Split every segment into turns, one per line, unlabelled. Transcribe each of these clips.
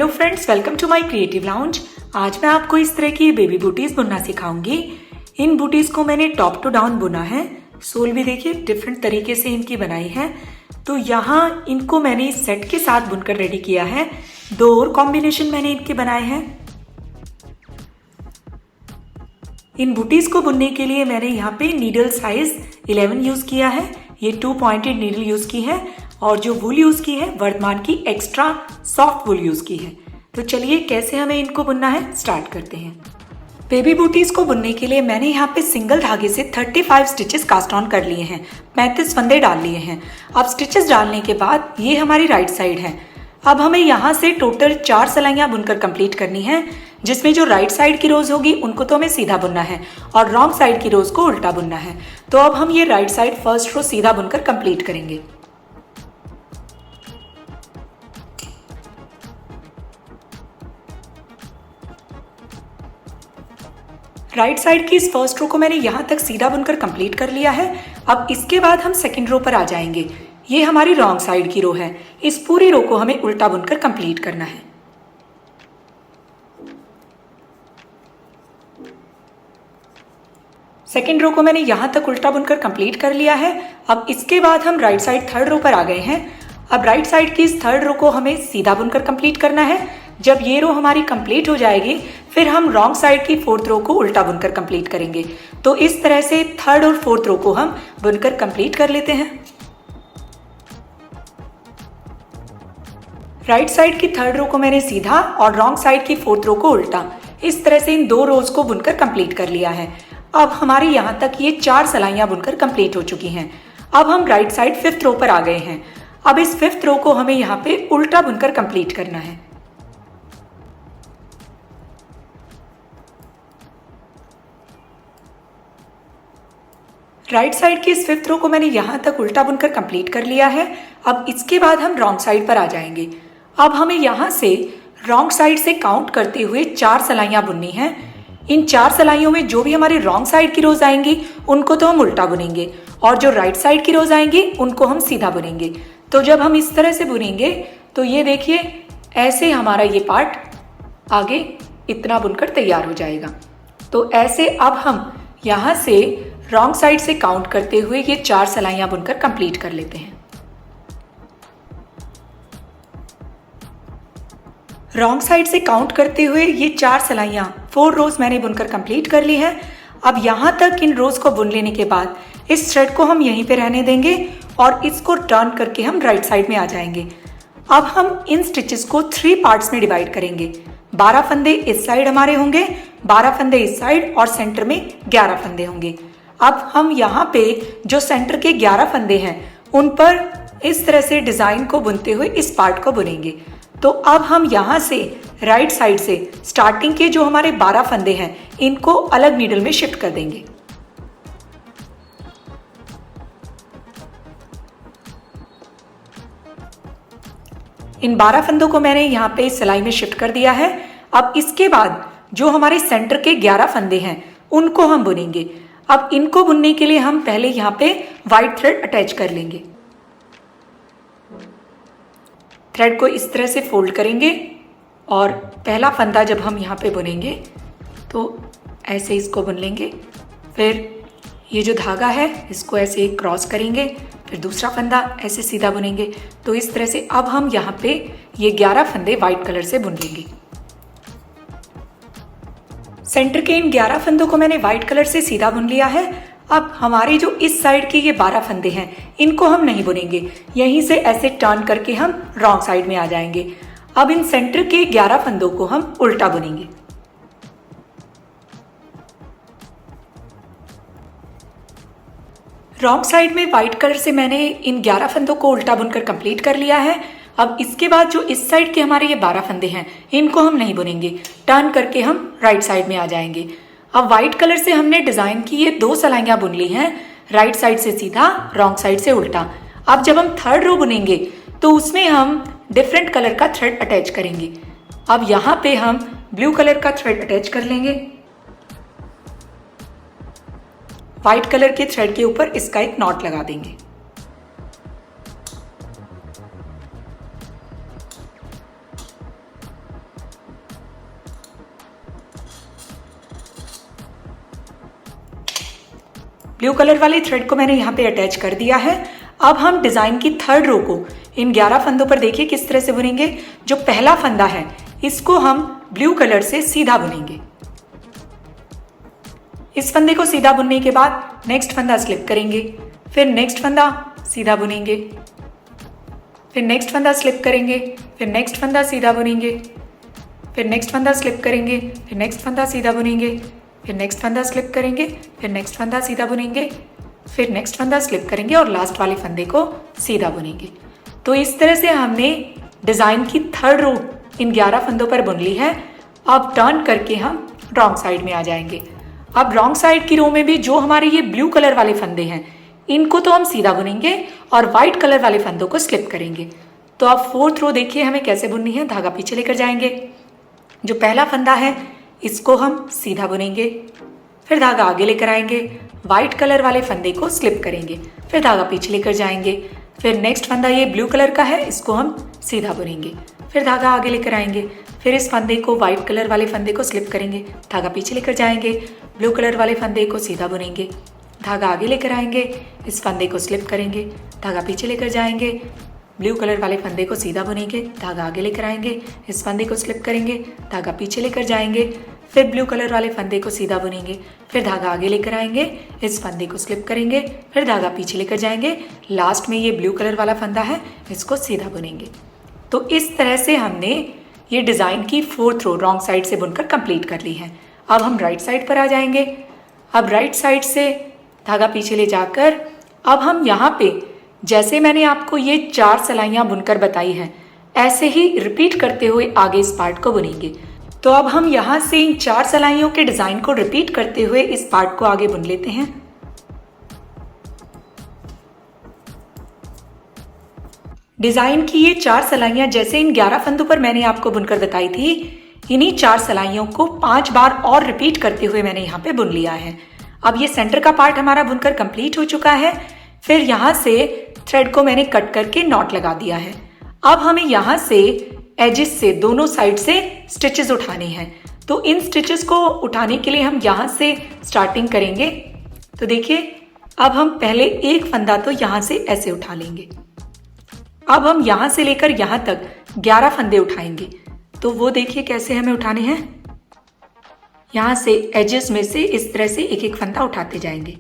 Hello friends, welcome to my creative lounge. आज मैं आपको इस तरह की बेबी बूटीज बुनना सिखाऊंगी। इन बूटीज को मैंने टॉप टू डाउन बुना है। सोल भी देखिए डिफरेंट तरीके से इनकी बनाई है। तो यहाँ इनको मैंने इस सेट के साथ बुनकर रेडी किया है। दो और कॉम्बिनेशन मैंने इनके बनाए हैं। इन बूटीज को बुनने के लिए मैंने यहाँ पे नीडल साइज 11 यूज किया है। ये 2 पॉइंटेड नीडल यूज की है और जो वूल यूज की है वर्धमान की एक्स्ट्रा सॉफ्ट वूल यूज की है। तो चलिए कैसे हमें इनको बुनना है स्टार्ट करते हैं। बेबी बूटीज को बुनने के लिए मैंने यहाँ पे सिंगल धागे से 35 स्टिचेस कास्ट ऑन कर लिए हैं। 35 फंदे डाल लिए हैं। अब स्टिचेस डालने के बाद ये हमारी राइट साइड है। अब हमें यहाँ से टोटल 4 सिलाइयाँ बुनकर कंप्लीट करनी है, जिसमें जो राइट साइड की रोज होगी उनको तो हमें सीधा बुनना है और रॉन्ग साइड की रोज को उल्टा बुनना है। तो अब हम ये राइट साइड फर्स्ट रो सीधा बुनकर कंप्लीट करेंगे। राइट साइड की इस फर्स्ट रो को मैंने यहाँ तक सीधा बुनकर कंप्लीट कर लिया है। अब इसके बाद हम सेकंड रो पर आ जाएंगे। ये हमारी रॉन्ग साइड की रो है। इस पूरी रो को हमें उल्टा बुनकर कंप्लीट करना है। सेकेंड रो को मैंने यहाँ तक उल्टा बुनकर कंप्लीट कर लिया है। अब इसके बाद हम राइट साइड थर्ड रो पर आ गए हैं। अब राइट साइड की इस थर्ड रो को हमें सीधा बुनकर कंप्लीट करना है। जब ये रो हमारी कंप्लीट हो जाएगी फिर हम रॉन्ग साइड की फोर्थ रो को उल्टा बुनकर कंप्लीट करेंगे। तो इस तरह से थर्ड और फोर्थ रो को हम बुनकर कंप्लीट कर लेते हैं। राइट साइड की थर्ड रो को मैंने सीधा और रॉन्ग साइड की फोर्थ रो को उल्टा, इस तरह से इन दो रोज को बुनकर कंप्लीट कर लिया है। अब हमारे यहाँ तक ये 4 सिलाइयाँ बुनकर कंप्लीट हो चुकी हैं। अब हम राइट साइड फिफ्थ रो पर आ गए हैं। अब इस फिफ्थ रो को हमें यहाँ पे उल्टा बुनकर कंप्लीट करना है। राइट साइड की इस फिफ्थ रो को मैंने यहाँ तक उल्टा बुनकर कंप्लीट कर लिया है। अब इसके बाद हम रॉन्ग साइड पर आ जाएंगे। अब हमें यहाँ से रॉन्ग साइड से काउंट करते हुए 4 सिलाइयाँ बुननी हैं। इन 4 सिलाइयों में जो भी हमारी रॉन्ग साइड की रोज आएंगी उनको तो हम उल्टा बुनेंगे और जो राइट साइड की रोज आएंगी उनको हम सीधा बुनेंगे। तो जब हम इस तरह से बुनेंगे तो ये देखिए ऐसे हमारा ये पार्ट आगे इतना बुनकर तैयार हो जाएगा। तो ऐसे अब हम यहाँ से रॉन्ग साइड से काउंट करते हुए ये 4 सिलाइयाँ बुनकर कंप्लीट कर लेते हैं। रॉन्ग साइड से काउंट करते हुए ये 4 सिलाइयाँ 4 रोज मैंने बुनकर कंप्लीट कर ली है। अब यहाँ तक इन रोज को बुन लेने के बाद इस थ्रेड को हम यहीं पे रहने देंगे और इसको टर्न करके हम राइट साइड में आ जाएंगे। अब हम इन स्टिचेस को 3 पार्ट्स में डिवाइड करेंगे। 12 फंदे इस साइड हमारे होंगे, 12 फंदे इस साइड और सेंटर में 11 फंदे होंगे। अब हम यहाँ पे जो सेंटर के 11 फंदे हैं उन पर इस तरह से डिजाइन को बुनते हुए इस पार्ट को बुनेंगे। तो अब हम यहाँ से राइट साइड से स्टार्टिंग के जो हमारे 12 फंदे हैं इनको अलग नीडल में शिफ्ट कर देंगे। इन 12 फंदों को मैंने यहाँ पे इस सिलाई में शिफ्ट कर दिया है। अब इसके बाद जो हमारे सेंटर के 11 फंदे हैं उनको हम बुनेंगे। अब इनको बुनने के लिए हम पहले यहाँ पे व्हाइट थ्रेड अटैच कर लेंगे। थ्रेड को इस तरह से फोल्ड करेंगे और पहला फंदा जब हम यहाँ पे बुनेंगे तो ऐसे इसको बुन लेंगे। फिर ये जो धागा है इसको ऐसे क्रॉस करेंगे, फिर दूसरा फंदा ऐसे सीधा बुनेंगे। तो इस तरह से अब हम यहाँ पे ये 11 फंदे व्हाइट कलर से बुन लेंगे। सेंटर के इन 11 फंदों को मैंने व्हाइट कलर से सीधा बुन लिया है। अब हमारे जो इस साइड के ये 12 फंदे हैं इनको हम नहीं बुनेंगे, यहीं से ऐसे टर्न करके हम रॉन्ग साइड में आ जाएंगे। अब इन सेंटर के 11 फंदों को हम उल्टा बुनेंगे। रॉन्ग साइड में व्हाइट कलर से मैंने इन 11 फंदों को उल्टा बुनकर कंप्लीट कर लिया है। अब इसके बाद जो इस साइड के हमारे ये 12 फंदे हैं इनको हम नहीं बुनेंगे, टर्न करके हम राइट साइड में आ जाएंगे। अब व्हाइट कलर से हमने डिजाइन की ये 2 सिलाइयाँ बुन ली हैं, राइट साइड से सीधा रॉन्ग साइड से उल्टा। अब जब हम थर्ड रो बुनेंगे तो उसमें हम डिफरेंट कलर का थ्रेड अटैच करेंगे। अब यहाँ पे हम ब्लू कलर का थ्रेड अटैच कर लेंगे। व्हाइट कलर के थ्रेड के ऊपर इसका एक नॉट लगा देंगे। ब्लू कलर वाले थ्रेड को मैंने यहाँ पे अटैच कर दिया है। अब हम डिजाइन की थर्ड रो को इन 11 फंदों पर देखिए किस तरह से बुनेंगे। जो पहला फंदा है इसको हम ब्लू कलर से सीधा बुनेंगे। इस फंदे को सीधा बुनने के बाद नेक्स्ट फंदा स्लिप करेंगे, फिर नेक्स्ट फंदा सीधा बुनेंगे, फिर नेक्स्ट फंदा स्लिप करेंगे, फिर नेक्स्ट फंदा सीधा बुनेंगे, फिर नेक्स्ट फंदा स्लिप करेंगे, फिर नेक्स्ट फंदा सीधा बुनेंगे, फिर नेक्स्ट फंदा स्लिप करेंगे, फिर नेक्स्ट फंदा सीधा बुनेंगे, फिर नेक्स्ट फंदा स्लिप करेंगे और लास्ट वाले फंदे को सीधा बुनेंगे। तो इस तरह से हमने डिजाइन की थर्ड रो इन 11 फंदों पर बुन ली है। अब टर्न करके हम रॉन्ग साइड में आ जाएंगे। अब रॉन्ग साइड की रो में भी जो हमारे ये ब्लू कलर वाले फंदे हैं इनको तो हम सीधा बुनेंगे और व्हाइट कलर वाले फंदों को स्लिप करेंगे। तो अब फोर्थ रो देखिए हमें कैसे बुननी है। धागा पीछे लेकर जाएंगे। जो पहला फंदा है इसको हम सीधा बुनेंगे, फिर धागा आगे लेकर आएंगे, व्हाइट कलर वाले फंदे को स्लिप करेंगे, फिर धागा पीछे लेकर जाएंगे, फिर नेक्स्ट फंदा ये ब्लू कलर का है इसको हम सीधा बुनेंगे, फिर धागा आगे लेकर आएंगे, फिर इस फंदे को व्हाइट कलर वाले फंदे को स्लिप करेंगे, धागा पीछे लेकर जाएंगे, ब्लू कलर वाले फंदे को सीधा बुनेंगे, धागा आगे लेकर आएंगे, इस फंदे को स्लिप करेंगे, धागा पीछे लेकर जाएंगे, ब्लू कलर वाले फंदे को सीधा बुनेंगे, धागा आगे लेकर आएंगे, इस फंदे को स्लिप करेंगे, धागा पीछे लेकर जाएंगे, फिर ब्लू कलर वाले फंदे को सीधा बुनेंगे, फिर धागा आगे लेकर आएंगे, इस फंदे को स्लिप करेंगे, फिर धागा पीछे लेकर जाएंगे, लास्ट में ये ब्लू कलर वाला फंदा है इसको सीधा बुनेंगे। तो इस तरह से हमने ये डिज़ाइन की फोर्थ रो रॉन्ग साइड से बुनकर कंप्लीट कर ली है। अब हम राइट साइड पर आ जाएंगे। अब राइट साइड से धागा पीछे ले जाकर अब हम यहाँ पे जैसे मैंने आपको ये 4 सलाइयाँ बुनकर बताई हैं ऐसे ही रिपीट करते हुए आगे इस पार्ट को बुनेंगे। तो अब हम यहाँ से इन 4 सलाइयों के डिजाइन को रिपीट करते हुए इस पार्ट को आगे बुन लेते हैं। डिजाइन की ये 4 सलाइयाँ जैसे इन 11 फंदों पर मैंने आपको बुनकर बताई थी, इन्हीं 4 सलाइयों को 5 बार और रिपीट करते हुए मैंने यहाँ पे बुन लिया है। अब ये सेंटर का पार्ट हमारा बुनकर कंप्लीट हो चुका है। फिर यहाँ से थ्रेड को मैंने कट करके नॉट लगा दिया है। अब हमें यहाँ से एजेस से दोनों साइड से स्टिचेस उठाने हैं। तो इन स्टिचेस को उठाने के लिए हम यहाँ से स्टार्टिंग करेंगे। तो देखिए अब हम पहले एक फंदा तो यहाँ से ऐसे उठा लेंगे। अब हम यहाँ से लेकर यहाँ तक 11 फंदे उठाएंगे। तो वो देखिए कैसे हमें उठाने हैं। यहाँ से एजेस में से इस तरह से एक एक फंदा उठाते जाएंगे।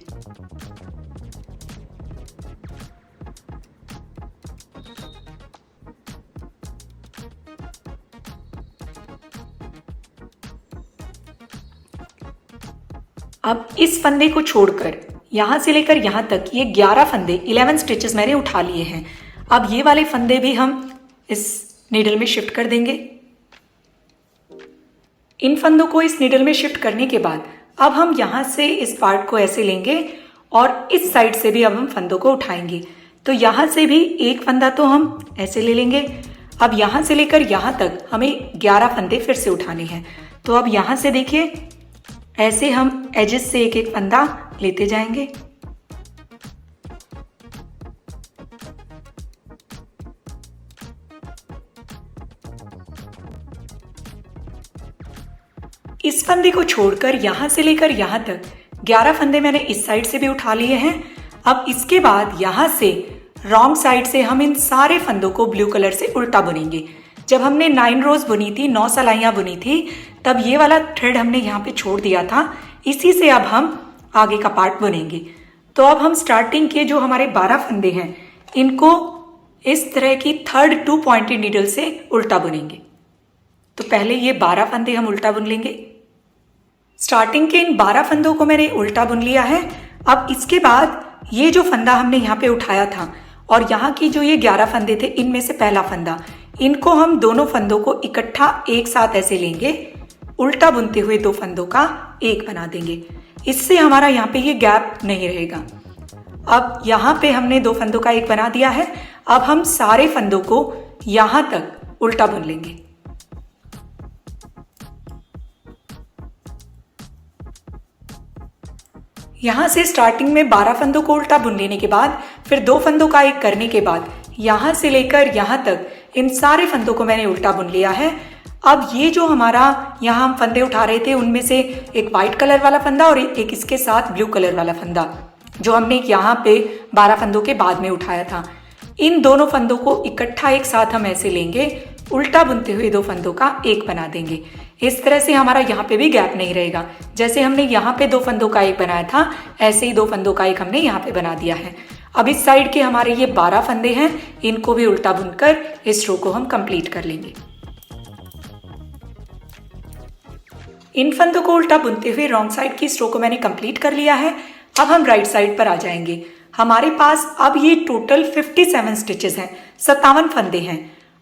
अब इस फंदे को छोड़कर यहां से लेकर यहां तक ये 11 फंदे 11 स्टिचेस मैंने उठा लिए हैं। अब ये वाले फंदे भी हम इस नीडल में शिफ्ट कर देंगे। इन फंदों को इस नीडल में शिफ्ट करने के बाद अब हम यहां से इस पार्ट को ऐसे लेंगे और इस साइड से भी अब हम फंदों को उठाएंगे। तो यहां से भी एक फंदा तो हम ऐसे ले लेंगे। अब यहां से लेकर यहां तक हमें 11 फंदे फिर से उठाने हैं। तो अब यहां से देखिए ऐसे हम एजेस से एक एक फंदा लेते जाएंगे। इस फंदे को छोड़कर यहां से लेकर यहां तक 11 फंदे मैंने इस साइड से भी उठा लिए हैं। अब इसके बाद यहां से रॉन्ग साइड से हम इन सारे फंदों को ब्लू कलर से उल्टा बुनेंगे। जब हमने 9 रोज बुनी थी, 9 सलाइयां बुनी थी, तब ये वाला थ्रेड हमने यहाँ पे छोड़ दिया था। इसी से अब हम आगे का पार्ट बुनेंगे। तो अब हम स्टार्टिंग के जो हमारे 12 फंदे हैं इनको इस तरह की थर्ड 2 पॉइंटेड नीडल से उल्टा बुनेंगे। तो पहले ये 12 फंदे हम उल्टा बुन लेंगे। स्टार्टिंग के इन 12 फंदों को मैंने उल्टा बुन लिया है। अब इसके बाद ये जो फंदा हमने यहाँ पे उठाया था और यहाँ की जो ये 11 फंदे थे इनमें से पहला फंदा, इनको हम दोनों फंदों को इकट्ठा एक साथ ऐसे लेंगे, उल्टा बुनते हुए 2 फंदों का एक बना देंगे। इससे हमारा यहाँ पे ये गैप नहीं रहेगा। अब यहाँ पे हमने 2 फंदों का एक बना दिया है। अब हम सारे फंदों को यहाँ तक उल्टा बुन लेंगे। यहाँ से स्टार्टिंग में 12 फंदों को उल्टा बुन लेने के बाद फिर 2 फंदों का एक करने के बाद यहाँ से लेकर यहाँ तक इन सारे फंदों को मैंने उल्टा बुन लिया है। अब ये जो हमारा यहाँ हम फंदे उठा रहे थे उनमें से एक वाइट कलर वाला फंदा और एक इसके साथ ब्लू कलर वाला फंदा, जो हमने यहाँ पे 12 फंदों के बाद में उठाया था। इन दोनों फंदों को इकट्ठा एक साथ हम ऐसे लेंगे, उल्टा बुनते हुए 2 फंदों का एक बना देंगे। इस तरह से हमारा यहाँ पे भी गैप नहीं रहेगा। जैसे हमने यहाँ पे 2 फंदों का एक बनाया था, ऐसे ही 2 फंदों का एक हमने यहाँ पे बना दिया है। अब इस साइड के हमारे ये 12 फंदे हैं, इनको भी उल्टा बुनकर इस रो को हम कंप्लीट कर लेंगे। इन फंदों को उल्टा बुनते हुए रॉन्ग साइड की इस रो को मैंने कंप्लीट कर लिया है। अब हम राइट साइड पर आ जाएंगे। हमारे पास अब ये टोटल 57 स्टिचेस हैं, 57 फंदे हैं।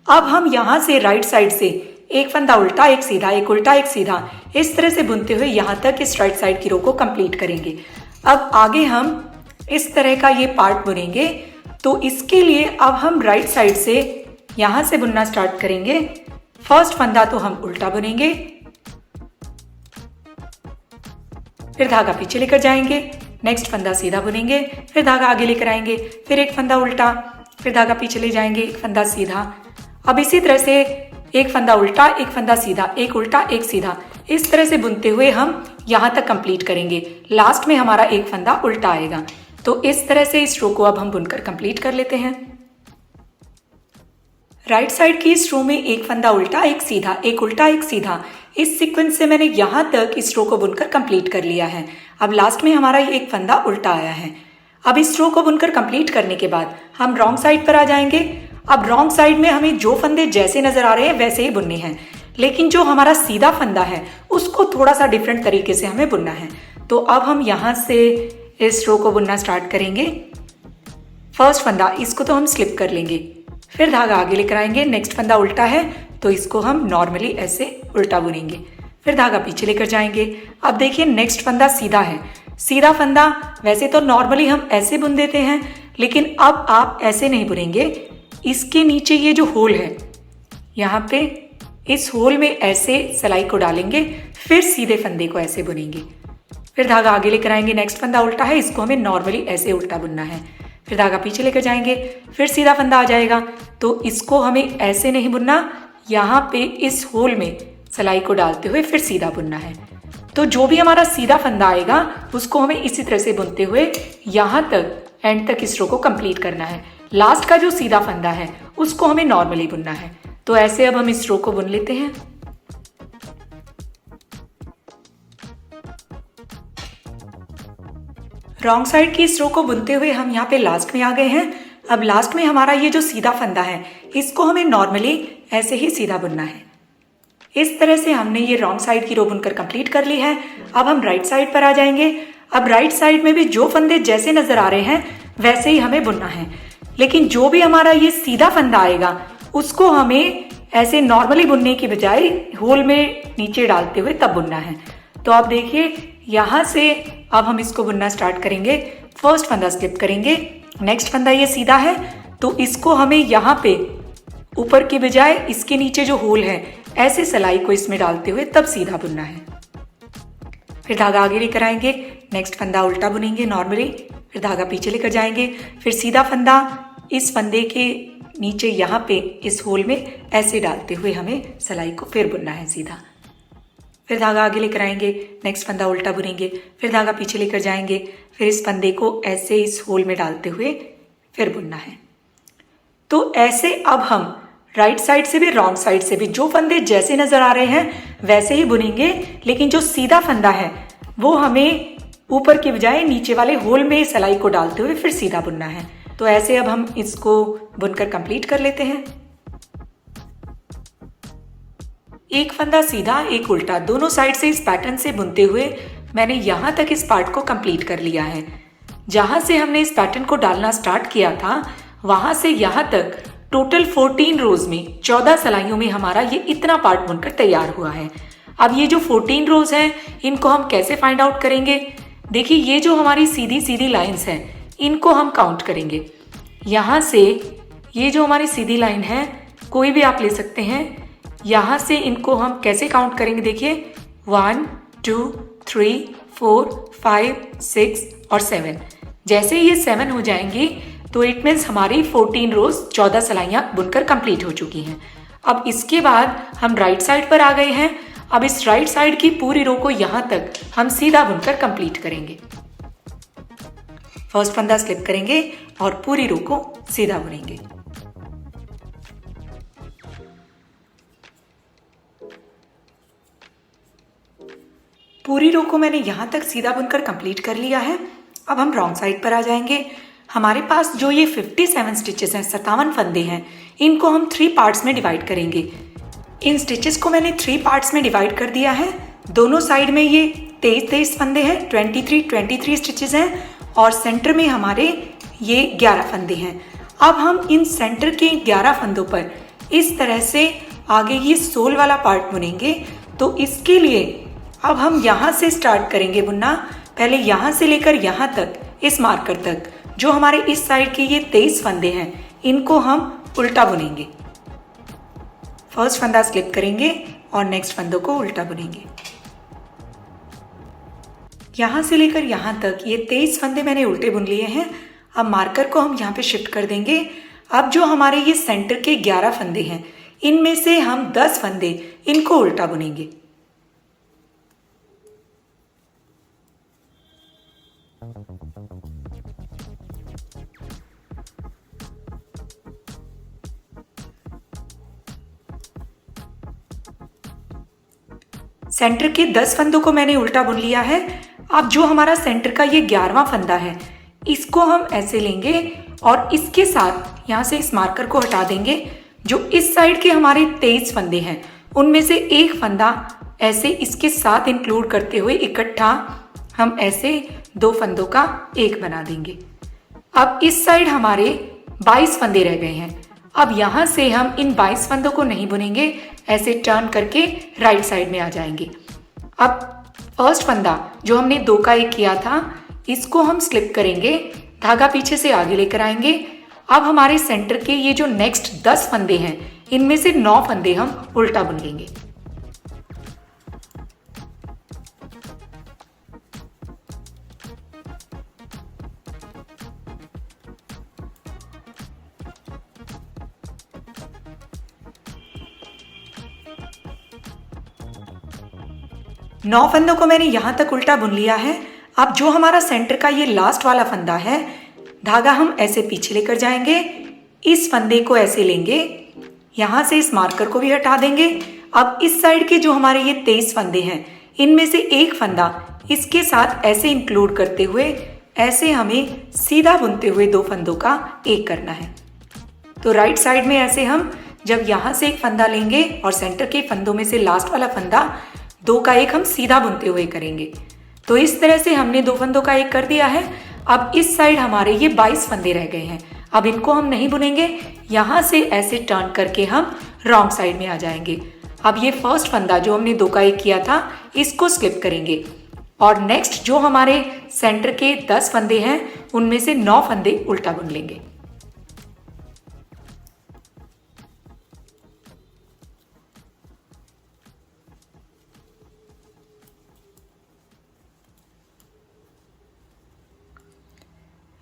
अब हम यहाँ से राइट साइड से एक फंदा उल्टा एक सीधा, एक उल्टा एक सीधा, इस तरह से बुनते हुए यहाँ तक इस राइट साइड की रो को कंप्लीट करेंगे। अब आगे हम इस तरह का ये पार्ट बुनेंगे, तो इसके लिए अब हम राइट साइड से यहाँ से बुनना स्टार्ट करेंगे। फर्स्ट फंदा तो हम उल्टा बुनेंगे, फिर धागा पीछे लेकर जाएंगे, नेक्स्ट फंदा सीधा बुनेंगे, फिर धागा आगे लेकर आएंगे, फिर एक फंदा उल्टा, फिर धागा पीछे ले जाएंगे, एक फंदा सीधा। अब इसी तरह से एक फंदा उल्टा, एक फंदा सीधा, एक उल्टा एक सीधा, इस तरह से बुनते हुए हम यहाँ तक कंप्लीट करेंगे। लास्ट में हमारा एक फंदा उल्टा आएगा। तो इस तरह से इस रो को अब हम बुनकर कंप्लीट कर लेते हैं। राइट साइड की इस रो में एक फंदा उल्टा एक सीधा, एक उल्टा एक सीधा, इस सीक्वेंस से मैंने यहाँ तक इस रो को बुनकर कंप्लीट कर लिया है। अब लास्ट में हमारा ये एक फंदा उल्टा आया है। अब इस रो को बुनकर कंप्लीट करने के बाद हम रॉन्ग साइड पर आ जाएंगे। अब रॉन्ग साइड में हमें जो फंदे जैसे नजर आ रहे हैं वैसे ही बुनने हैं, लेकिन जो हमारा सीधा फंदा है उसको थोड़ा सा डिफरेंट तरीके से हमें बुनना है। तो अब हम यहाँ से इस रो को बुनना स्टार्ट करेंगे। फर्स्ट फंदा, इसको तो हम स्लिप कर लेंगे, फिर धागा आगे लेकर आएंगे, नेक्स्ट फंदा उल्टा है तो इसको हम नॉर्मली ऐसे उल्टा बुनेंगे, फिर धागा पीछे लेकर जाएंगे। अब देखिए नेक्स्ट फंदा सीधा है। सीधा फंदा वैसे तो नॉर्मली हम ऐसे बुन देते हैं, लेकिन अब आप ऐसे नहीं बुनेंगे। इसके नीचे ये जो होल है, यहाँ पे इस होल में ऐसे सिलाई को डालेंगे, फिर सीधे फंदे को ऐसे बुनेंगे, फिर धागा आगे लेकर आएंगे, नेक्स्ट फंदा उल्टा है, इसको हमें नॉर्मली ऐसे उल्टा बुनना है, फिर धागा पीछे लेकर जाएंगे, फिर सीधा फंदा आ जाएगा। तो इसको हमें ऐसे नहीं बुनना, यहाँ पे इस होल में सिलाई को डालते हुए फिर सीधा बुनना है। तो जो भी हमारा सीधा फंदा आएगा उसको हमें इसी तरह से बुनते हुए यहाँ तक एंड तक इस रो को कंप्लीट करना है। लास्ट का जो सीधा फंदा है उसको हमें नॉर्मली बुनना है। तो ऐसे अब हम इस रो को बुन लेते हैं। रॉन्ग साइड की इस रो को बुनते हुए हम यहाँ पे लास्ट में आ गए हैं। अब लास्ट में हमारा ये जो सीधा फंदा है इसको हमें नॉर्मली ऐसे ही सीधा बुनना है। इस तरह से हमने ये रॉन्ग साइड की रो बुनकर कंप्लीट कर ली है। अब हम राइट साइड पर आ जाएंगे। अब राइट साइड में भी जो फंदे जैसे नजर आ रहे हैं वैसे ही हमें बुनना है, लेकिन जो भी हमारा ये सीधा फंदा आएगा उसको हमें ऐसे नॉर्मली बुनने की बजाय होल में नीचे डालते हुए तब बुनना है। तो आप देखिए यहाँ से अब हम इसको बुनना स्टार्ट करेंगे। फर्स्ट फंदा स्लिप करेंगे, नेक्स्ट फंदा ये सीधा है तो इसको हमें यहाँ पे ऊपर के बजाय इसके नीचे जो होल है ऐसे सिलाई को इसमें डालते हुए तब सीधा बुनना है। फिर धागा आगे लेकर आएंगे, नेक्स्ट फंदा उल्टा बुनेंगे नॉर्मली, फिर धागा पीछे लेकर जाएंगे, फिर सीधा फंदा इस फंदे के नीचे यहाँ पे इस होल में ऐसे डालते हुए हमें सिलाई को फिर बुनना है सीधा। फिर धागा आगे लेकर आएंगे, नेक्स्ट फंदा उल्टा बुनेंगे, फिर धागा पीछे लेकर जाएंगे, फिर इस फंदे को ऐसे इस होल में डालते हुए फिर बुनना है। तो ऐसे अब हम राइट साइड से भी रॉन्ग साइड से भी जो फंदे जैसे नजर आ रहे हैं वैसे ही बुनेंगे, लेकिन जो सीधा फंदा है वो हमें ऊपर के बजाय नीचे वाले होल में सिलाई को डालते हुए फिर सीधा बुनना है। तो ऐसे अब हम इसको बुनकर कंप्लीट कर लेते हैं। एक फंदा सीधा एक उल्टा दोनों साइड से इस पैटर्न से बुनते हुए मैंने यहाँ तक इस पार्ट को कंप्लीट कर लिया है। जहां से हमने इस पैटर्न को डालना स्टार्ट किया था वहां से यहाँ तक टोटल 14 रोज में 14 सिलाइयों में हमारा ये इतना पार्ट बुनकर तैयार हुआ है। अब ये जो 14 रोज हैं इनको हम कैसे फाइंड आउट करेंगे? देखिए ये जो हमारी सीधी सीधी लाइंस हैं इनको हम काउंट करेंगे। यहाँ से ये जो हमारी सीधी लाइन है कोई भी आप ले सकते हैं, यहाँ से इनको हम कैसे काउंट करेंगे? देखिए 1 2 3 4 5 6 और 7। जैसे ये 7 हो जाएंगी तो इट मीन्स हमारी 14 रोज 14 सिलाइयाँ बुनकर कंप्लीट हो चुकी हैं। अब इसके बाद हम राइट साइड पर आ गए हैं। अब इस राइट साइड की पूरी रो को यहाँ तक हम सीधा बुनकर कंप्लीट करेंगे। फर्स्ट फंदा स्लिप करेंगे और पूरी रो को सीधा बुनेंगे। पूरी रो को मैंने यहाँ तक सीधा बुनकर कंप्लीट कर लिया है। अब हम रॉन्ग साइड पर आ जाएंगे। हमारे पास जो ये 57 स्टिचेस हैं, 57 फंदे हैं, इनको हम 3 पार्ट्स में डिवाइड करेंगे। इन स्टिचेस को मैंने 3 पार्ट्स में डिवाइड कर दिया है। दोनों साइड में ये 23 फंदे हैं, 23 स्टिचेस हैं और सेंटर में हमारे ये 11 फंदे हैं। अब हम इन सेंटर के 11 फंदों पर इस तरह से आगे ये सोल वाला पार्ट बुनेंगे। तो इसके लिए अब हम यहाँ से स्टार्ट करेंगे बुनना। पहले यहाँ से लेकर यहाँ तक, इस मार्कर तक, जो हमारे इस साइड के ये 23 फंदे हैं, इनको हम उल्टा बुनेंगे। फर्स्ट फंदा स्लिप करेंगे और नेक्स्ट फंदों को उल्टा बुनेंगे। यहाँ से लेकर यहाँ तक ये 23 फंदे मैंने उल्टे बुन लिए हैं। अब मार्कर को हम यहाँ पे शिफ्ट कर देंगे। अब जो हमारे ये सेंटर के 11 फंदे हैं, इनमें से हम 10 फंदे इनको उल्टा बुनेंगे। सेंटर के 10 फंदों को मैंने उल्टा बुन लिया है। अब जो हमारा सेंटर का ये 11वां फंदा है, इसको हम ऐसे लेंगे और इसके साथ यहाँ से इस मार्कर को हटा देंगे। जो इस साइड के हमारे 23 फंदे हैं, उनमें से एक फंदा ऐसे इसके साथ इंक्लूड करते हुए इकट्ठा हम ऐसे 2 फंदों का एक बना देंगे। अब इस साइड हमारे 22 फंदे रह गए हैं। अब यहाँ से हम इन 22 फंदों को नहीं बुनेंगे, ऐसे टर्न करके राइट साइड में आ जाएंगे। अब फर्स्ट फंदा जो हमने 2 का 1 किया था, इसको हम स्लिप करेंगे, धागा पीछे से आगे लेकर आएंगे। अब हमारे सेंटर के ये जो नेक्स्ट 10 फंदे हैं, इनमें से 9 फंदे हम उल्टा बुन लेंगे। नौ फंदों को मैंने यहां तक उल्टा बुन लिया है। अब जो हमारा सेंटर का ये लास्ट वाला फंदा है, धागा हम ऐसे पीछे लेकर जाएंगे, इस फंदे को ऐसे लेंगे, यहां से इस मार्कर को भी हटा देंगे। अब इस साइड के जो हमारे ये 23 फंदे हैं, इनमें से एक फंदा इसके साथ ऐसे इंक्लूड करते हुए ऐसे हमें सीधा बुनते हुए 2 फंदों का एक करना है। तो राइट साइड में ऐसे हम जब यहां से एक फंदा लेंगे और सेंटर के फंदों में से लास्ट वाला फंदा 2 का 1 हम सीधा बुनते हुए करेंगे। तो इस तरह से हमने 2 फंदों का 1 कर दिया है। अब इस साइड हमारे ये 22 फंदे रह गए हैं। अब इनको हम नहीं बुनेंगे, यहाँ से ऐसे टर्न करके हम रॉन्ग साइड में आ जाएंगे। अब ये फर्स्ट फंदा जो हमने 2 का 1 किया था, इसको स्लिप करेंगे और नेक्स्ट जो हमारे सेंटर के 10 फंदे हैं, उनमें से 9 फंदे उल्टा बुन लेंगे।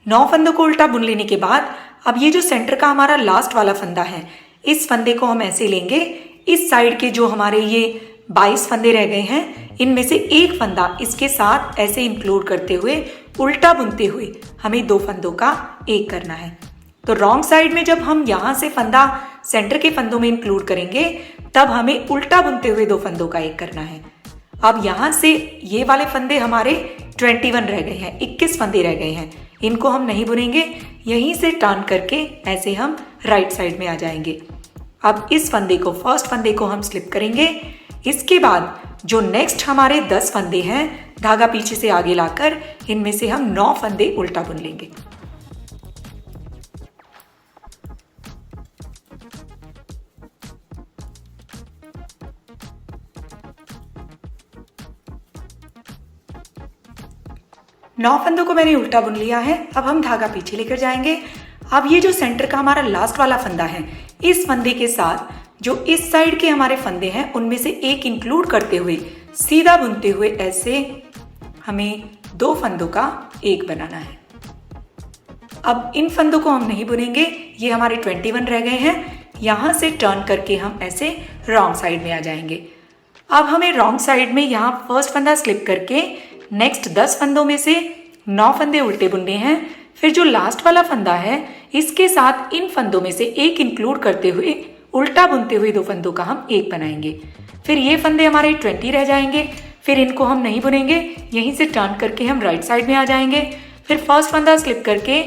नौ फंदों को उल्टा बुन लेने के बाद अब ये जो सेंटर का हमारा लास्ट वाला फंदा है, इस फंदे को हम ऐसे लेंगे। इस साइड के जो हमारे ये 22 फंदे रह गए हैं, इनमें से एक फंदा इसके साथ ऐसे इंक्लूड करते हुए उल्टा बुनते हुए हमें 2 फंदों का 1 करना है। तो रॉन्ग साइड में जब हम यहाँ से फंदा सेंटर के फंदों में इंक्लूड करेंगे, तब हमें उल्टा बुनते हुए 2 फंदों का 1 करना है। अब यहाँ से ये वाले फंदे हमारे 21 रह गए हैं, 21 फंदे रह गए हैं, इनको हम नहीं बुनेंगे। यहीं से टर्न करके ऐसे हम राइट साइड में आ जाएंगे। अब इस फंदे को, फर्स्ट फंदे को हम स्लिप करेंगे। इसके बाद जो नेक्स्ट हमारे 10 फंदे हैं, धागा पीछे से आगे लाकर इनमें से हम 9 फंदे उल्टा बुन लेंगे। नौ फंदों को मैंने उल्टा बुन लिया है। अब हम धागा पीछे लेकर जाएंगे। अब ये जो सेंटर का हमारा लास्ट वाला फंदा है, इस फंदे के साथ जो इस साइड के हमारे फंदे हैं, उनमें से एक इंक्लूड करते हुए सीधा बुनते हुए ऐसे हमें 2 फंदों का 1 बनाना है। अब इन फंदों को हम नहीं बुनेंगे, ये हमारे 21 रह गए हैं। यहाँ से टर्न करके हम ऐसे रॉन्ग साइड में आ जाएंगे। अब हमें रॉन्ग साइड में यहाँ फर्स्ट फंदा स्लिप करके नेक्स्ट 10 फंदों में से 9 फंदे उल्टे बुनने हैं। फिर जो लास्ट वाला फंदा है इसके साथ इन फंदों में से एक इंक्लूड करते हुए उल्टा बुनते हुए 2 फंदों का हम एक बनाएंगे। फिर ये फंदे हमारे 20 रह जाएंगे। फिर इनको हम नहीं बुनेंगे, यहीं से टर्न करके हम राइट साइड में आ जाएंगे। फिर फर्स्ट फंदा स्लिप करके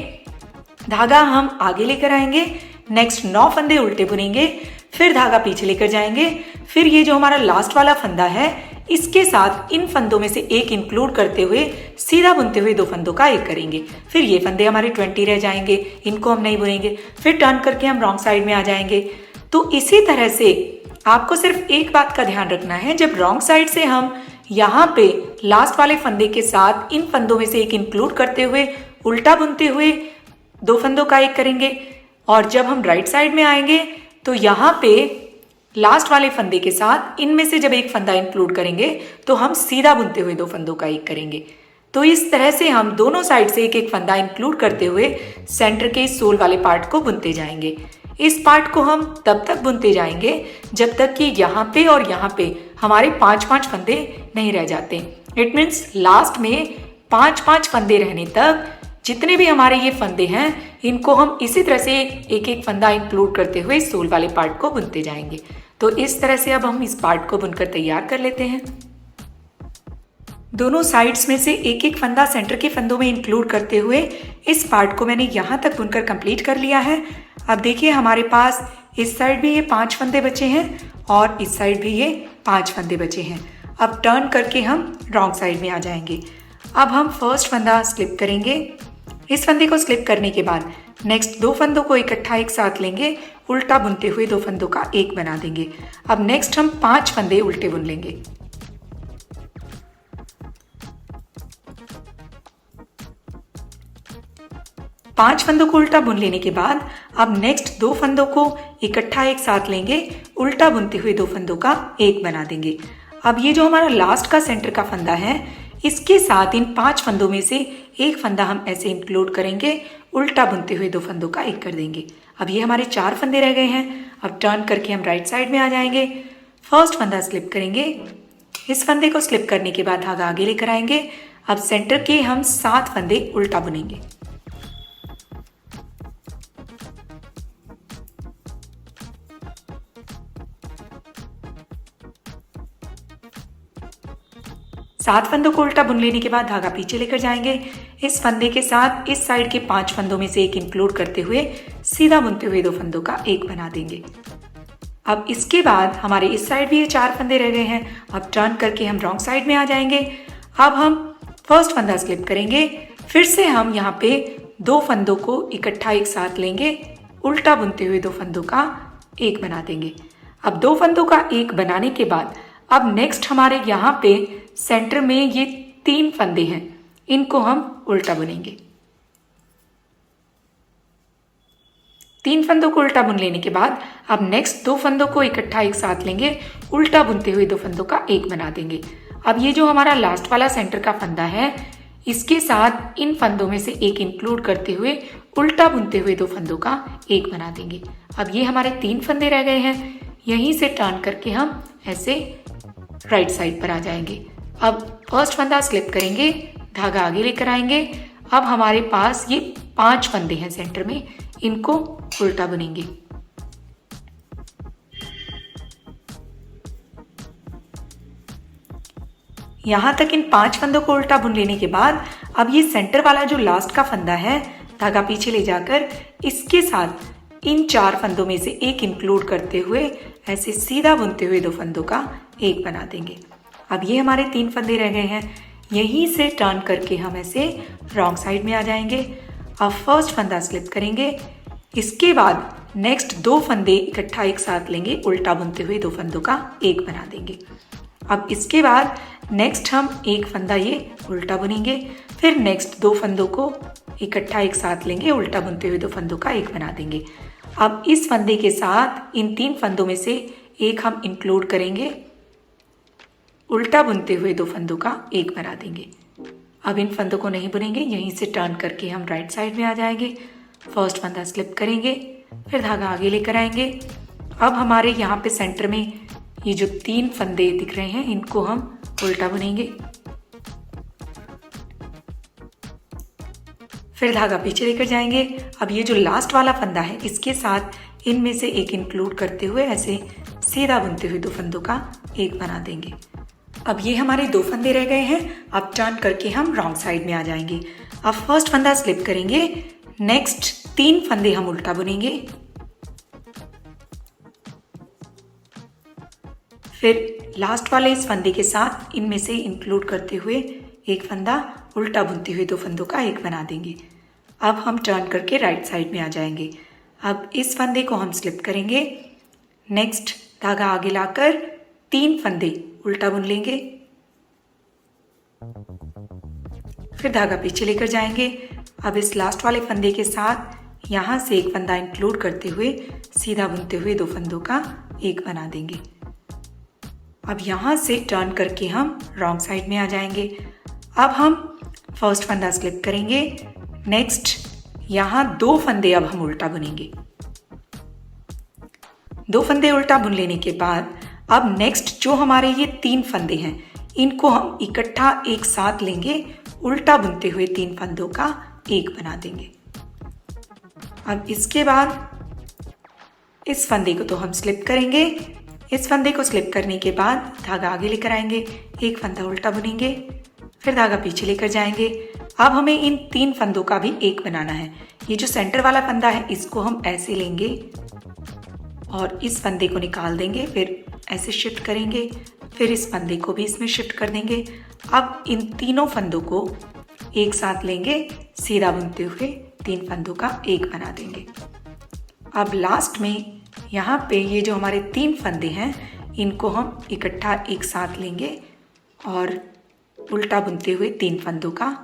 धागा हम आगे लेकर आएंगे। नेक्स्ट 9 फंदे उल्टे बुनेंगे, फिर धागा पीछे लेकर जाएंगे। फिर ये जो हमारा लास्ट वाला फंदा है इसके साथ इन फंदों में से एक इंक्लूड करते हुए सीधा बुनते हुए 2 फंदों का एक करेंगे। फिर ये फंदे हमारे 20 रह जाएंगे, इनको हम नहीं बुनेंगे। फिर टर्न करके हम रॉन्ग साइड में आ जाएंगे। तो इसी तरह से आपको सिर्फ एक बात का ध्यान रखना है, जब रॉन्ग साइड से हम यहाँ पे लास्ट वाले फंदे के साथ इन फंदों में से एक इंक्लूड करते हुए उल्टा बुनते हुए 2 फंदों का एक करेंगे, और जब हम राइट साइड में आएंगे तो यहाँ पे लास्ट वाले फंदे के साथ इनमें से जब एक फंदा इंक्लूड करेंगे तो हम सीधा बुनते हुए 2 फंदों का एक करेंगे। तो इस तरह से हम दोनों साइड से एक एक फंदा इंक्लूड करते हुए सेंटर के सोल वाले पार्ट को बुनते जाएंगे। इस पार्ट को हम तब तक बुनते जाएंगे जब तक कि यहाँ पे और यहाँ पे हमारे 5-5 फंदे नहीं रह जाते। इट मीन्स लास्ट में 5-5 फंदे रहने तक जितने भी हमारे ये फंदे हैं इनको हम इसी तरह से एक एक फंदा इंक्लूड करते हुए सोल वाले पार्ट को बुनते जाएंगे। तो इस तरह से अब हम इस पार्ट को बुनकर तैयार कर लेते हैं। दोनों साइड्स में से एक एक फंदा सेंटर के फंदों में इंक्लूड करते हुए इस पार्ट को मैंने यहाँ तक बुनकर कंप्लीट कर लिया है। अब देखिए हमारे पास इस साइड भी ये 5 फंदे बचे हैं और इस साइड भी ये 5 फंदे बचे हैं। अब टर्न करके हम रॉन्ग साइड में आ जाएंगे। अब हम फर्स्ट फंदा स्लिप करेंगे। इस फंदे को स्लिप करने के बाद नेक्स्ट 2 फंदों को इकट्ठा एक साथ लेंगे, उल्टा बुनते हुए 2 फंदों का एक बना देंगे। अब नेक्स्ट हम 5 फंदे उल्टे बुन लेंगे। पांच फंदों को उल्टा बुन लेने के बाद अब नेक्स्ट 2 फंदों को इकट्ठा एक साथ लेंगे, उल्टा बुनते हुए 2 फंदों का एक बना देंगे। अब ये जो हमारा लास्ट का सेंटर का फंदा है इसके साथ इन 5 फंदों में से एक फंदा हम ऐसे इंक्लूड करेंगे, उल्टा बुनते हुए 2 फंदों का एक कर देंगे। अब ये हमारे 4 फंदे रह गए हैं। अब टर्न करके हम राइट साइड में आ जाएंगे। फर्स्ट फंदा स्लिप करेंगे। इस फंदे को स्लिप करने के बाद धागा आगे लेकर आएंगे। अब सेंटर के हम 7 फंदे उल्टा बुनेंगे। सात फंदों को उल्टा बुन लेने के बाद धागा पीछे लेकर जाएंगे। इस फंदे के साथ इस साइड के 5 फंदों में से एक इंक्लूड करते हुए सीधा बुनते हुए 2 फंदों का एक बना देंगे। अब इसके बाद हमारे इस साइड भी ये 4 फंदे रह गए हैं। अब टर्न करके हम रॉन्ग साइड में आ जाएंगे। अब हम फर्स्ट फंदा स्लिप करेंगे। फिर से हम यहाँ पे 2 फंदों को इकट्ठा एक साथ लेंगे, उल्टा बुनते हुए 2 फंदों का एक बना देंगे। अब 2 फंदों का एक बनाने के बाद अब नेक्स्ट हमारे यहाँ पे सेंटर में ये 3 फंदे हैं, इनको हम उल्टा बुनेंगे। 3 फंदों को उल्टा बुन लेने के बाद अब नेक्स्ट 2 फंदों को इकट्ठा एक साथ लेंगे, उल्टा बुनते हुए 2 फंदों का एक बना देंगे। अब ये जो हमारा लास्ट वाला सेंटर का फंदा है इसके साथ इन फंदों में से एक इंक्लूड करते हुए उल्टा बुनते हुए 2 फंदों का एक बना देंगे। अब ये हमारे 3 फंदे रह गए हैं। यहीं से टर्न करके हम ऐसे राइट साइड पर आ जाएंगे। अब फर्स्ट फंदा स्लिप करेंगे, धागा आगे लेकर आएंगे। अब हमारे पास ये 5 फंदे हैं सेंटर में, इनको उल्टा बुनेंगे। यहां तक इन 5 फंदों को उल्टा बुन लेने के बाद अब ये सेंटर वाला जो लास्ट का फंदा है धागा पीछे ले जाकर इसके साथ इन 4 फंदों में से एक इंक्लूड करते हुए ऐसे सीधा बुनते हुए 2 फंदों का एक बना देंगे। अब ये हमारे 3 फंदे रह गए हैं। यहीं से टर्न करके हम ऐसे रॉन्ग साइड में आ जाएंगे। अब फर्स्ट फंदा स्लिप करेंगे। इसके बाद नेक्स्ट 2 फंदे इकट्ठा एक साथ लेंगे, उल्टा बुनते हुए 2 फंदों का एक बना देंगे। अब इसके बाद नेक्स्ट हम एक फंदा ये उल्टा बुनेंगे। फिर नेक्स्ट 2 फंदों को इकट्ठा एक साथ लेंगे, उल्टा बुनते हुए 2 फंदों का एक बना देंगे। अब इस फंदे के साथ इन 3 फंदों में से एक हम इंक्लूड करेंगे, उल्टा बुनते हुए 2 फंदों का एक बना देंगे। अब इन फंदों को नहीं बुनेंगे, यहीं से टर्न करके हम राइट साइड में आ जाएंगे। फर्स्ट फंदा स्लिप करेंगे, फिर धागा आगे लेकर आएंगे। अब हमारे यहाँ पे सेंटर में ये जो 3 फंदे दिख रहे हैं इनको हम उल्टा बुनेंगे। फिर धागा पीछे लेकर जाएंगे। अब ये जो लास्ट वाला फंदा है इसके साथ इनमें से एक इंक्लूड करते हुए ऐसे सीधा बुनते हुए 2 फंदों का एक बना देंगे। अब ये हमारे 2 फंदे रह गए हैं। अब टर्न करके हम रॉन्ग साइड में आ जाएंगे। अब फर्स्ट फंदा स्लिप करेंगे, नेक्स्ट 3 फंदे हम उल्टा बुनेंगे, फिर लास्ट वाले इस फंदे के साथ इनमें से इंक्लूड करते हुए एक फंदा उल्टा बुनते हुए 2 फंदों का एक बना देंगे। अब हम टर्न करके राइट साइड में आ जाएंगे। अब इस फंदे को हम स्लिप करेंगे, नेक्स्ट धागा आगे लाकर 3 फंदे उल्टा बुन लेंगे, फिर धागा पीछे लेकर जाएंगे। अब इस लास्ट वाले फंदे के साथ यहाँ से एक फंदा इंक्लूड करते हुए सीधा बुनते हुए 2 फंदों का एक बना देंगे। अब यहाँ से टर्न करके हम रॉन्ग साइड में आ जाएंगे। अब हम फर्स्ट फंदा स्लिप करेंगे, नेक्स्ट यहाँ 2 फंदे अब हम उल्टा बुनेंगे। 2 फंदे उल्टा बुन लेने के बाद अब नेक्स्ट जो हमारे ये 3 फंदे हैं इनको हम इकट्ठा एक साथ लेंगे, उल्टा बुनते हुए 3 फंदों का एक बना देंगे। अब इसके बाद इस फंदे को तो हम स्लिप करेंगे। इस फंदे को स्लिप करने के बाद धागा आगे लेकर आएंगे, एक फंदा उल्टा बुनेंगे, फिर धागा पीछे लेकर जाएंगे। अब हमें इन 3 फंदों का भी एक बनाना है। ये जो सेंटर वाला फंदा है इसको हम ऐसे लेंगे और इस फंदे को निकाल देंगे, फिर ऐसे शिफ्ट करेंगे, फिर इस फंदे को भी इसमें शिफ्ट कर देंगे। अब इन तीनों फंदों को एक साथ लेंगे, सीधा बुनते हुए 3 फंदों का एक बना देंगे। अब लास्ट में यहाँ पे ये जो हमारे 3 फंदे हैं इनको हम इकट्ठा एक साथ लेंगे और उल्टा बुनते हुए 3 फंदों का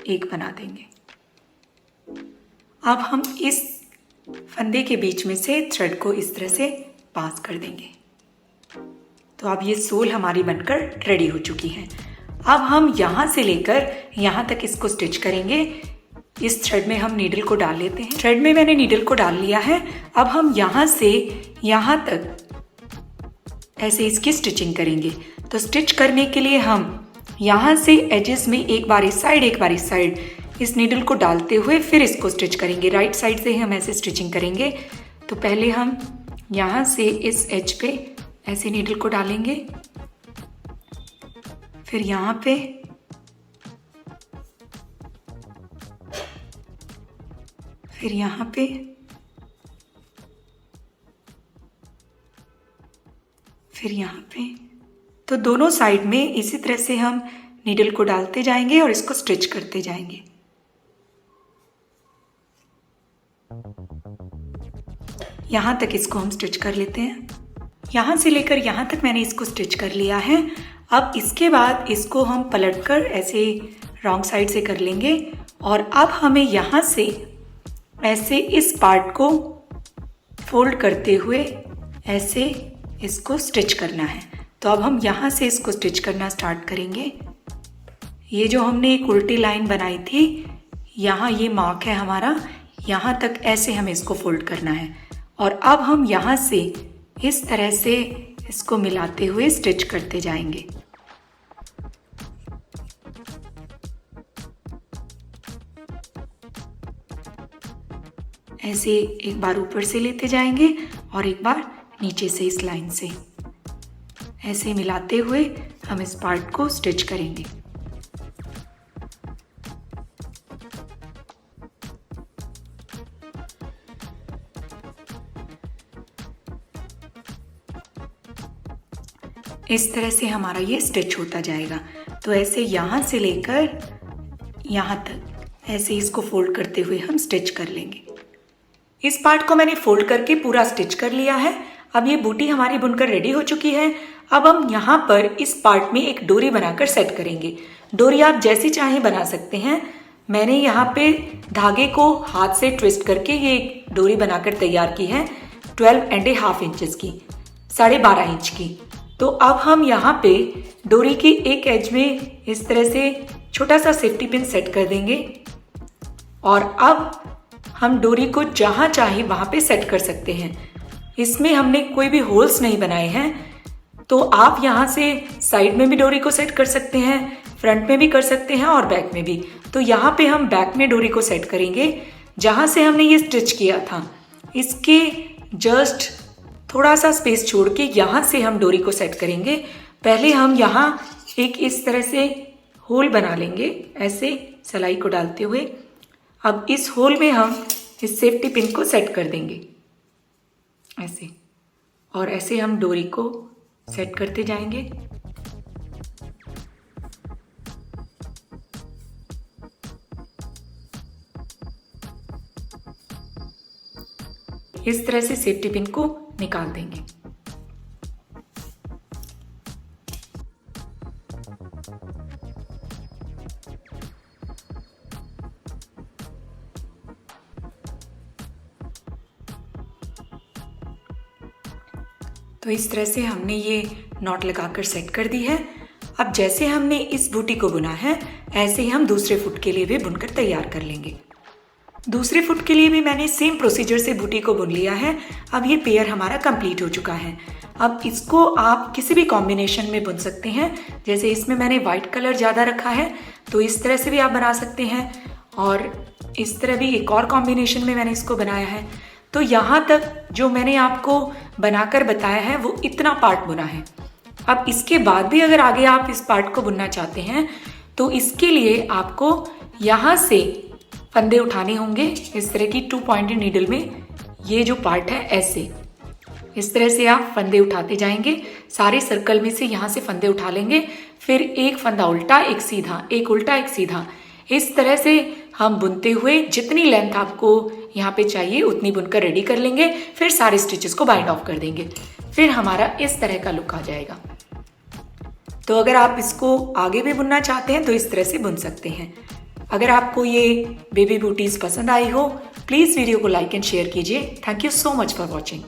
एक बना देंगे। अब हम इस फंदे के बीच में से थ्रेड को इस तरह से पास कर देंगे। तो अब ये सोल हमारी बनकर रेडी हो चुकी है। अब हम यहाँ से लेकर यहाँ तक इसको स्टिच करेंगे। इस थ्रेड में हम नीडल को डाल लेते हैं। थ्रेड में मैंने नीडल को डाल लिया है। अब हम यहाँ से यहाँ तक ऐसे इसकी स्टिचिंग करेंगे। तो स्टिच करने के लिए हम यहाँ से एजेस में एक बार इस साइड इस नीडल को डालते हुए फिर इसको स्टिच करेंगे। राइट साइड से ही हम ऐसे स्टिचिंग करेंगे। तो पहले हम यहाँ से इस एज पे ऐसे नीडल को डालेंगे, फिर यहाँ पे, फिर यहाँ पे, फिर यहाँ पे। तो दोनों साइड में इसी तरह से हम नीडल को डालते जाएंगे और इसको स्टिच करते जाएंगे। यहाँ तक इसको हम स्टिच कर लेते हैं। यहाँ से लेकर यहाँ तक मैंने इसको स्टिच कर लिया है। अब इसके बाद इसको हम पलटकर ऐसे रॉन्ग साइड से कर लेंगे और अब हमें यहाँ से ऐसे इस पार्ट को फोल्ड करते हुए ऐसे इसको स्टिच करना है। तो अब हम यहाँ से इसको स्टिच करना स्टार्ट करेंगे। ये जो हमने एक उल्टी लाइन बनाई थी, यहाँ ये मार्क है हमारा, यहाँ तक ऐसे हमें इसको फोल्ड करना है और अब हम यहाँ से इस तरह से इसको मिलाते हुए स्टिच करते जाएंगे। ऐसे एक बार ऊपर से लेते जाएंगे और एक बार नीचे से इस लाइन से ऐसे मिलाते हुए हम इस पार्ट को स्टिच करेंगे। इस तरह से हमारा ये स्टिच होता जाएगा। तो ऐसे यहाँ से लेकर यहाँ तक ऐसे इसको फोल्ड करते हुए हम स्टिच कर लेंगे। इस पार्ट को मैंने फोल्ड करके पूरा स्टिच कर लिया है। अब ये बूटी हमारी बुनकर रेडी हो चुकी है। अब हम यहाँ पर इस पार्ट में एक डोरी बनाकर सेट करेंगे। डोरी आप जैसी चाहे बना सकते हैं। मैंने यहाँ पे धागे को हाथ से ट्विस्ट करके ये एक डोरी बनाकर तैयार की है 12.5 इंचेस की, 12.5 इंच की। तो अब हम यहाँ पे डोरी की एक एज में इस तरह से छोटा सा सेफ्टी पिन सेट कर देंगे और अब हम डोरी को जहाँ चाहे वहाँ पे सेट कर सकते हैं। इसमें हमने कोई भी होल्स नहीं बनाए हैं। तो आप यहाँ से साइड में भी डोरी को सेट कर सकते हैं, फ्रंट में भी कर सकते हैं और बैक में भी। तो यहाँ पे हम बैक में डोरी को सेट करेंगे, जहाँ से हमने ये स्टिच किया था इसके जस्ट थोड़ा सा स्पेस छोड़ के यहाँ से हम डोरी को सेट करेंगे। पहले हम यहाँ एक इस तरह से होल बना लेंगे, ऐसे सिलाई को डालते हुए। अब इस होल में हम इस सेफ्टी पिन को सेट कर देंगे ऐसे, और ऐसे हम डोरी को सेट करते जाएंगे। इस तरह से सेफ्टी पिन को निकाल देंगे। तो इस तरह से हमने ये नॉट लगाकर सेट कर दी है। अब जैसे हमने इस बूटी को बुना है, ऐसे ही हम दूसरे फुट के लिए भी बुनकर तैयार कर लेंगे। दूसरे फुट के लिए भी मैंने सेम प्रोसीजर से बूटी को बुन लिया है। अब ये पेयर हमारा कंप्लीट हो चुका है। अब इसको आप किसी भी कॉम्बिनेशन में बुन सकते हैं। जैसे इसमें मैंने वाइट कलर ज़्यादा रखा है, तो इस तरह से भी आप बना सकते हैं, और इस तरह भी एक और कॉम्बिनेशन में मैंने इसको बनाया है। तो यहाँ तक जो मैंने आपको बनाकर बताया है वो इतना पार्ट बुना है। अब इसके बाद भी अगर आगे आप इस पार्ट को बुनना चाहते हैं तो इसके लिए आपको यहाँ से फंदे उठाने होंगे। इस तरह की 2 पॉइंटेड नीडल में ये जो पार्ट है, ऐसे इस तरह से आप फंदे उठाते जाएंगे। सारे सर्कल में से यहाँ से फंदे उठा लेंगे, फिर एक फंदा उल्टा, एक सीधा, एक उल्टा, एक सीधा। इस तरह से हम बुनते हुए जितनी लेंथ आपको यहाँ पे चाहिए उतनी बुनकर रेडी कर लेंगे। फिर सारे स्टिचेस को बाइंड ऑफ कर देंगे। फिर हमारा इस तरह का लुक आ जाएगा। तो अगर आप इसको आगे भी बुनना चाहते हैं तो इस तरह से बुन सकते हैं। अगर आपको ये बेबी बूटीज पसंद आई हो, प्लीज़ वीडियो को लाइक एंड शेयर कीजिए। Thank you so much for watching.